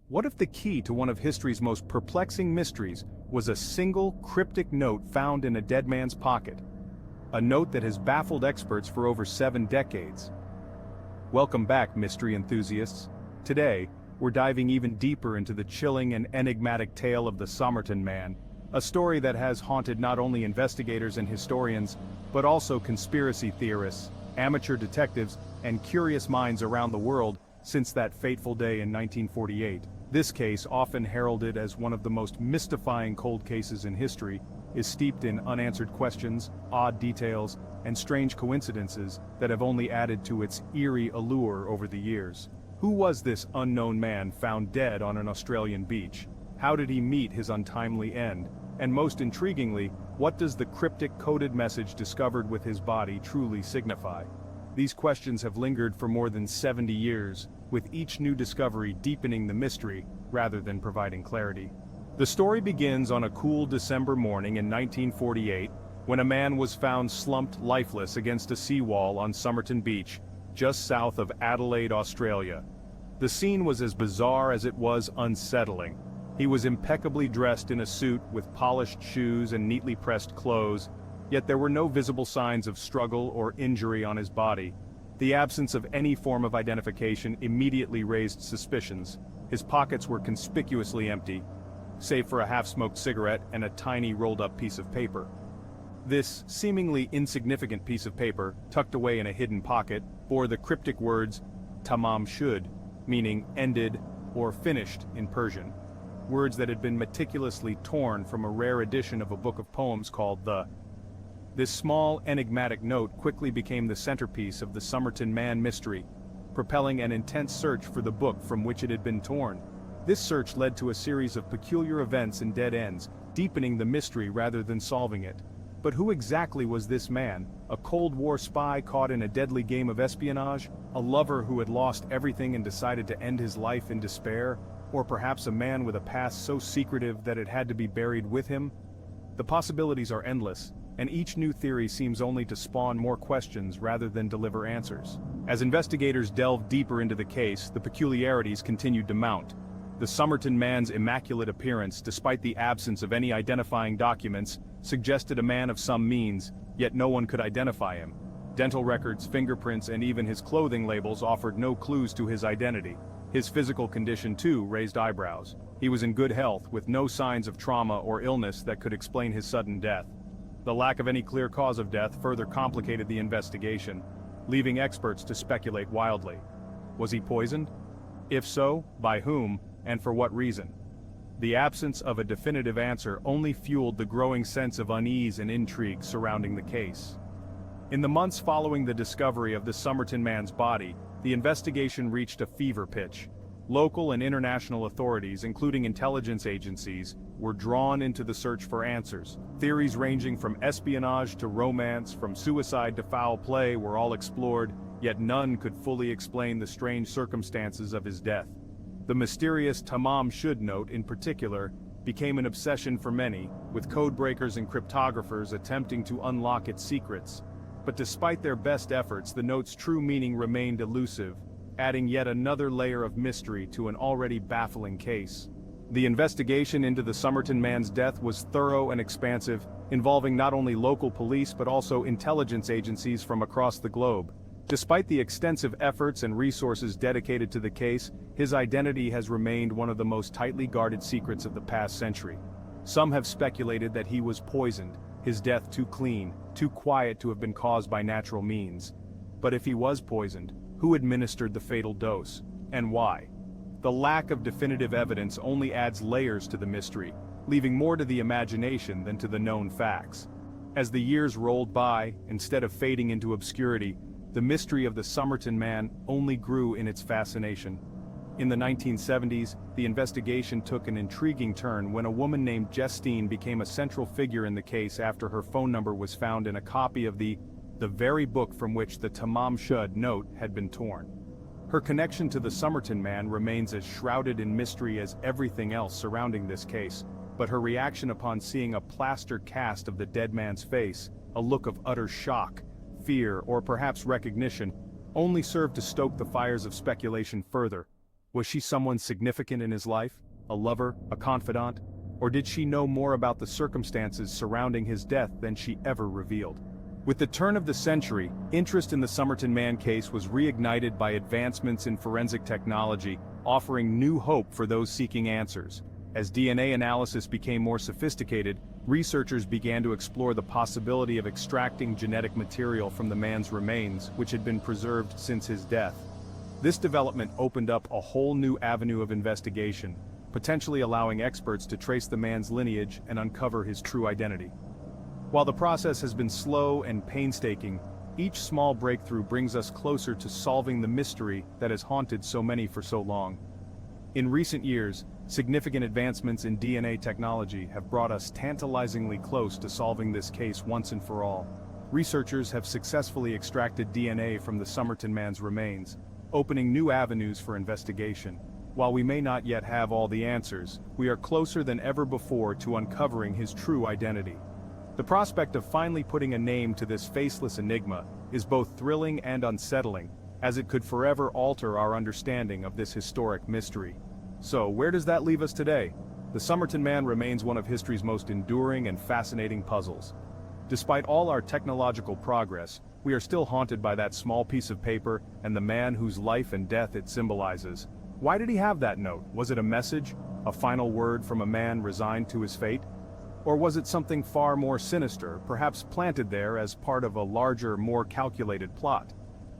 What if the key to one of history's most perplexing mysteries was a single cryptic note found in a dead man's pocket? A note that has baffled experts for over 7 decades. Welcome back, mystery enthusiasts. Today, we're diving even deeper into the chilling and enigmatic tale of the Somerton Man, a story that has haunted not only investigators and historians, but also conspiracy theorists, amateur detectives, and curious minds around the world since that fateful day in 1948. This case, often heralded as one of the most mystifying cold cases in history, is steeped in unanswered questions, odd details, and strange coincidences that have only added to its eerie allure over the years. Who was this unknown man found dead on an Australian beach? How did he meet his untimely end? And most intriguingly, what does the cryptic coded message discovered with his body truly signify? These questions have lingered for more than 70 years, with each new discovery deepening the mystery rather than providing clarity. The story begins on a cool December morning in 1948, when a man was found slumped lifeless against a seawall on Somerton Beach, just south of Adelaide, Australia. The scene was as bizarre as it was unsettling. He was impeccably dressed in a suit with polished shoes and neatly pressed clothes, yet there were no visible signs of struggle or injury on his body. The absence of any form of identification immediately raised suspicions. His pockets were conspicuously empty, save for a half-smoked cigarette and a tiny rolled-up piece of paper. This seemingly insignificant piece of paper, tucked away in a hidden pocket, bore the cryptic words "tamam shud," meaning ended or finished in Persian. Words that had been meticulously torn from a rare edition of a book of poems called the. This small, enigmatic note quickly became the centerpiece of the Somerton Man mystery, propelling an intense search for the book from which it had been torn. This search led to a series of peculiar events and dead ends, deepening the mystery rather than solving it. But who exactly was this man? A Cold War spy caught in a deadly game of espionage? A lover who had lost everything and decided to end his life in despair? Or perhaps a man with a past so secretive that it had to be buried with him? The possibilities are endless, and each new theory seems only to spawn more questions rather than deliver answers. As investigators delved deeper into the case, the peculiarities continued to mount. The Somerton Man's immaculate appearance, despite the absence of any identifying documents, suggested a man of some means, yet no one could identify him. Dental records, fingerprints, and even his clothing labels offered no clues to his identity. His physical condition, too, raised eyebrows. He was in good health, with no signs of trauma or illness that could explain his sudden death. The lack of any clear cause of death further complicated the investigation, leaving experts to speculate wildly. Was he poisoned? If so, by whom, and for what reason? The absence of a definitive answer only fueled the growing sense of unease and intrigue surrounding the case. In the months following the discovery of the Somerton Man's body, the investigation reached a fever pitch. Local and international authorities, including intelligence agencies, were drawn into the search for answers. Theories ranging from espionage to romance, from suicide to foul play were all explored, yet none could fully explain the strange circumstances of his death. The mysterious tamam shud note, in particular, became an obsession for many, with codebreakers and cryptographers attempting to unlock its secrets. But despite their best efforts, the note's true meaning remained elusive, adding yet another layer of mystery to an already baffling case. The investigation into the Somerton Man's death was thorough and expansive, involving not only local police but also intelligence agencies from across the globe. Despite the extensive efforts and resources dedicated to the case, his identity has remained one of the most tightly guarded secrets of the past century. Some have speculated that he was poisoned, his death too clean, too quiet to have been caused by natural means. But if he was poisoned, who administered the fatal dose, and why? The lack of definitive evidence only adds layers to the mystery, leaving more to the imagination than to the known facts. As the years rolled by, instead of fading into obscurity, the mystery of the Somerton Man only grew in its fascination. In the 1970s, the investigation took an intriguing turn when a woman named Justine became a central figure in the case after her phone number was found in a copy of the very book from which the tamam shud note had been torn. Her connection to the Somerton Man remains as shrouded in mystery as everything else surrounding this case, but her reaction upon seeing a plaster cast of the dead man's face, a look of utter shock, fear, or perhaps recognition, only served to stoke the fires of speculation further. Was she someone significant in his life, a lover, a confidant, or did she know more about the circumstances surrounding his death than she ever revealed? With the turn of the century, interest in the Somerton man case was reignited by advancements in forensic technology, offering new hope for those seeking answers. As DNA analysis became more sophisticated, researchers began to explore the possibility of extracting genetic material from the man's remains, which had been preserved since his death. This development opened up a whole new avenue of investigation, potentially allowing experts to trace the man's lineage and uncover his true identity. While the process has been slow and painstaking, each small breakthrough brings us closer to solving the mystery that has haunted so many for so long. In recent years, significant advancements in DNA technology have brought us tantalizingly close to solving this case once and for all. Researchers have successfully extracted DNA from the Somerton man's remains, opening new avenues for investigation. While we may not yet have all the answers, we are closer than ever before to uncovering his true identity. The prospect of finally putting a name to this faceless enigma is both thrilling and unsettling, as it could forever alter our understanding of this historic mystery. So, where does that leave us today? The Somerton man remains one of history's most enduring and fascinating puzzles. Despite all our technological progress, we are still haunted by that small piece of paper and the man whose life and death it symbolizes. Why did he have that note? Was it a message, a final word from a man resigned to his fate? Or was it something far more sinister, perhaps planted there as part of a larger, more calculated plot?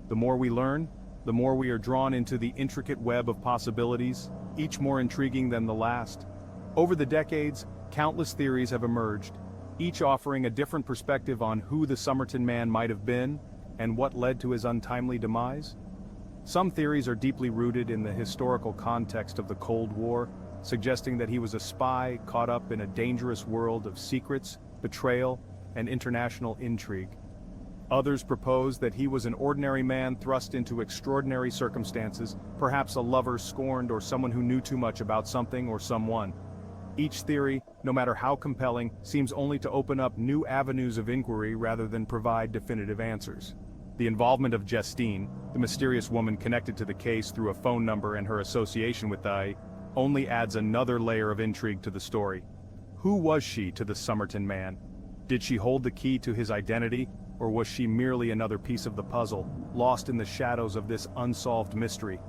The more we learn, the more we are drawn into the intricate web of possibilities, each more intriguing than the last. Over the decades, countless theories have emerged, each offering a different perspective on who the Somerton man might have been and what led to his untimely demise. Some theories are deeply rooted in the historical context of the Cold War, suggesting that he was a spy caught up in a dangerous world of secrets, betrayal, and international intrigue. Others propose that he was an ordinary man thrust into extraordinary circumstances, perhaps a lover scorned or someone who knew too much about something or someone. Each theory, no matter how compelling, seems only to open up new avenues of inquiry rather than provide definitive answers. The involvement of Justine, the mysterious woman connected to the case through a phone number and her association with the only adds another layer of intrigue to the story. Who was she to the Somerton man? Did she hold the key to his identity, or was she merely another piece of the puzzle, lost in the shadows of this unsolved mystery?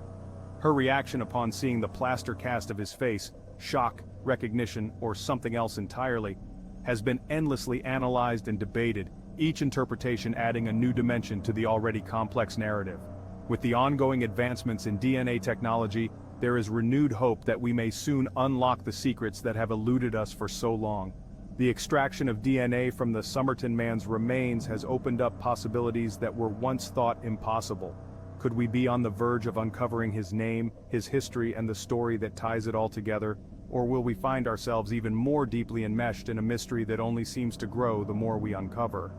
Her reaction upon seeing the plaster cast of his face, shock, recognition, or something else entirely, has been endlessly analyzed and debated, each interpretation adding a new dimension to the already complex narrative. With the ongoing advancements in DNA technology, there is renewed hope that we may soon unlock the secrets that have eluded us for so long. The extraction of DNA from the Somerton man's remains has opened up possibilities that were once thought impossible. Could we be on the verge of uncovering his name, his history, and the story that ties it all together? Or will we find ourselves even more deeply enmeshed in a mystery that only seems to grow the more we uncover?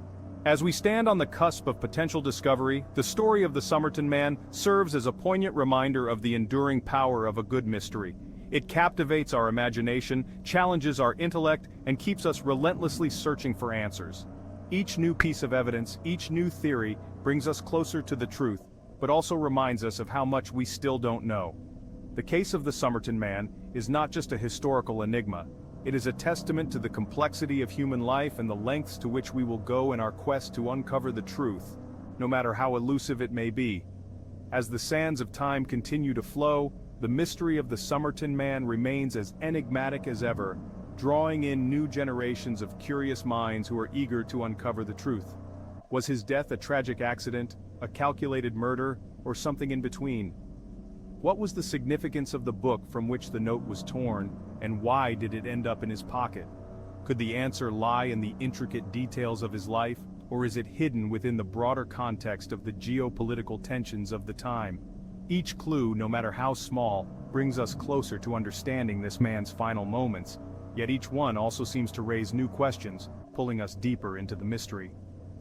As we stand on the cusp of potential discovery, the story of the Somerton man serves as a poignant reminder of the enduring power of a good mystery. It captivates our imagination, challenges our intellect, and keeps us relentlessly searching for answers. Each new piece of evidence, each new theory, brings us closer to the truth, but also reminds us of how much we still don't know. The case of the Somerton man is not just a historical enigma. It is a testament to the complexity of human life and the lengths to which we will go in our quest to uncover the truth, no matter how elusive it may be. As the sands of time continue to flow, the mystery of the Somerton man remains as enigmatic as ever, drawing in new generations of curious minds who are eager to uncover the truth. Was his death a tragic accident, a calculated murder, or something in between? What was the significance of the book from which the note was torn, and why did it end up in his pocket? Could the answer lie in the intricate details of his life, or is it hidden within the broader context of the geopolitical tensions of the time? Each clue, no matter how small, brings us closer to understanding this man's final moments, yet each one also seems to raise new questions, pulling us deeper into the mystery.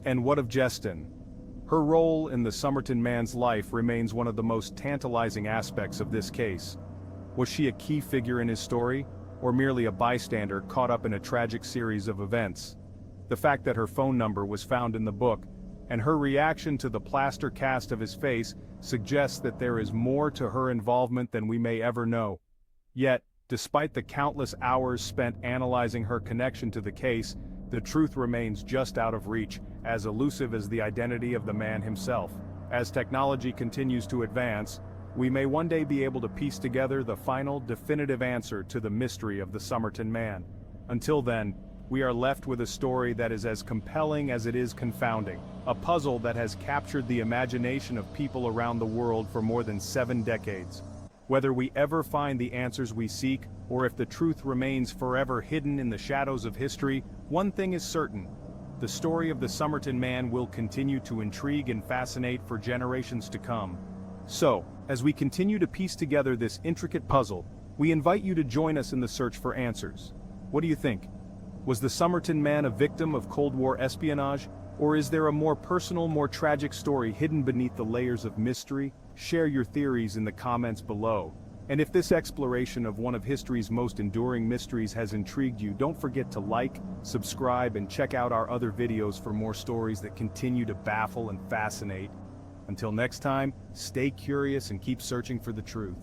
And what of Justine? Her role in the Somerton man's life remains one of the most tantalizing aspects of this case. Was she a key figure in his story, or merely a bystander caught up in a tragic series of events? The fact that her phone number was found in the book, and her reaction to the plaster cast of his face, suggests that there is more to her involvement than we may ever know. Yet, despite the countless hours spent analyzing her connection to the case, the truth remains just out of reach, as elusive as the identity of the man himself. As technology continues to advance, we may one day be able to piece together the final, definitive answer to the mystery of the Somerton man. Until then, we are left with a story that is as compelling as it is confounding, a puzzle that has captured the imagination of people around the world for more than 7 decades. Whether we ever find the answers we seek, or if the truth remains forever hidden in the shadows of history, one thing is certain: the story of the Somerton man will continue to intrigue and fascinate for generations to come. So, as we continue to piece together this intricate puzzle, we invite you to join us in the search for answers. What do you think? Was the Somerton man a victim of Cold War espionage, or is there a more personal, more tragic story hidden beneath the layers of mystery? Share your theories in the comments below. And if this exploration of one of history's most enduring mysteries has intrigued you, don't forget to like, subscribe, and check out our other videos for more stories that continue to baffle and fascinate. Until next time, stay curious and keep searching for the truth.